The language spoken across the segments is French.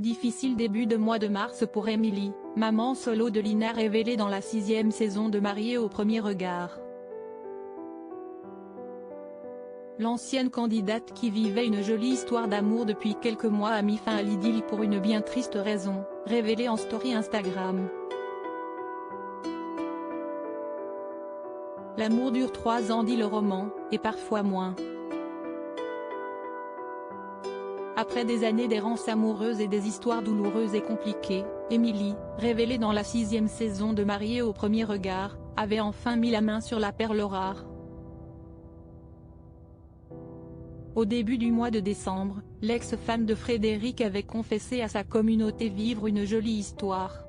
Difficile début de mois de mars pour Émilie, maman solo de Lina révélée dans la 6e saison de Mariée au premier regard. L'ancienne candidate qui vivait une jolie histoire d'amour depuis quelques mois a mis fin à l'idylle pour une bien triste raison, révélée en story Instagram. L'amour dure 3 ans dit le roman, et parfois moins. Après des années d'errance amoureuse et des histoires douloureuses et compliquées, Émilie, révélée dans la 6e saison de Mariée au premier regard, avait enfin mis la main sur la perle rare. Au début du mois de décembre, l'ex-femme de Frédéric avait confessé à sa communauté vivre une jolie histoire.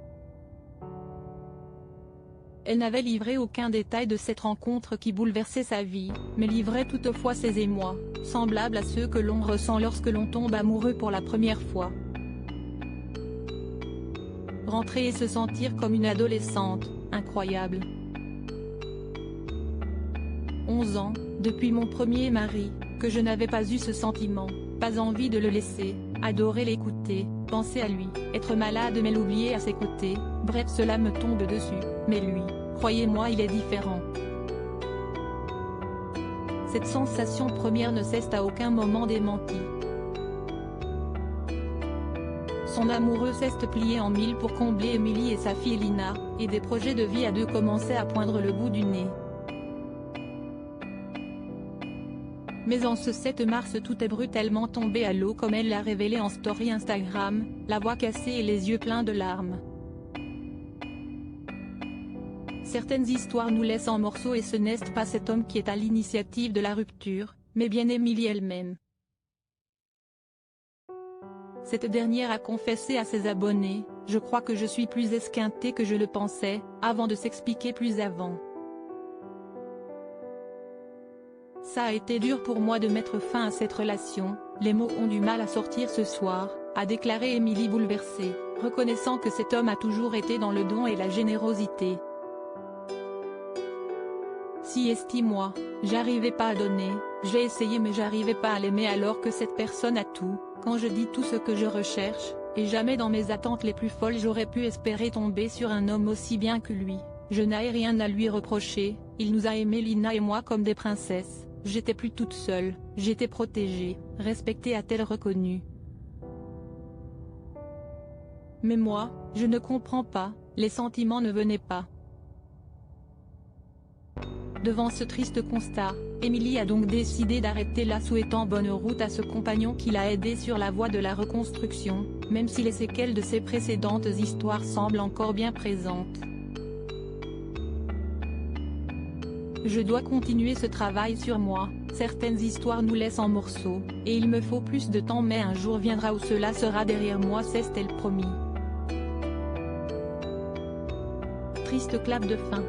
Elle n'avait livré aucun détail de cette rencontre qui bouleversait sa vie, mais livrait toutefois ses émois, semblables à ceux que l'on ressent lorsque l'on tombe amoureux pour la première fois. Rentrer et se sentir comme une adolescente, incroyable. 11 ans, depuis mon premier mari, que je n'avais pas eu ce sentiment, pas envie de le laisser, adorer l'écouter, penser à lui, être malade mais l'oublier à ses côtés, bref cela me tombe dessus, mais lui, croyez-moi il est différent. Cette sensation première ne cesse à aucun moment démentie. Son amoureux s'est plié en mille pour combler Émilie et sa fille Lina, et des projets de vie à deux commençaient à poindre le bout du nez. Mais en ce 7 mars tout est brutalement tombé à l'eau comme elle l'a révélé en story Instagram, la voix cassée et les yeux pleins de larmes. Certaines histoires nous laissent en morceaux et ce n'est pas cet homme qui est à l'initiative de la rupture, mais bien Émilie elle-même. Cette dernière a confessé à ses abonnés, « Je crois que je suis plus esquintée que je le pensais », avant de s'expliquer plus avant. Ça a été dur pour moi de mettre fin à cette relation, les mots ont du mal à sortir ce soir, a déclaré Émilie bouleversée, reconnaissant que cet homme a toujours été dans le don et la générosité. Si estime-moi, j'arrivais pas à donner, j'ai essayé mais j'arrivais pas à l'aimer alors que cette personne a tout, quand je dis tout ce que je recherche, et jamais dans mes attentes les plus folles j'aurais pu espérer tomber sur un homme aussi bien que lui, je n'ai rien à lui reprocher, il nous a aimés Lina et moi comme des princesses. J'étais plus toute seule, j'étais protégée, respectée a-t-elle reconnu. Mais moi, je ne comprends pas, les sentiments ne venaient pas. Devant ce triste constat, Émilie a donc décidé d'arrêter là souhaitant bonne route à ce compagnon qui l'a aidée sur la voie de la reconstruction, même si les séquelles de ses précédentes histoires semblent encore bien présentes. Je dois continuer ce travail sur moi, certaines histoires nous laissent en morceaux, et il me faut plus de temps mais un jour viendra où cela sera derrière moi s'est-elle promis. Triste clap de fin.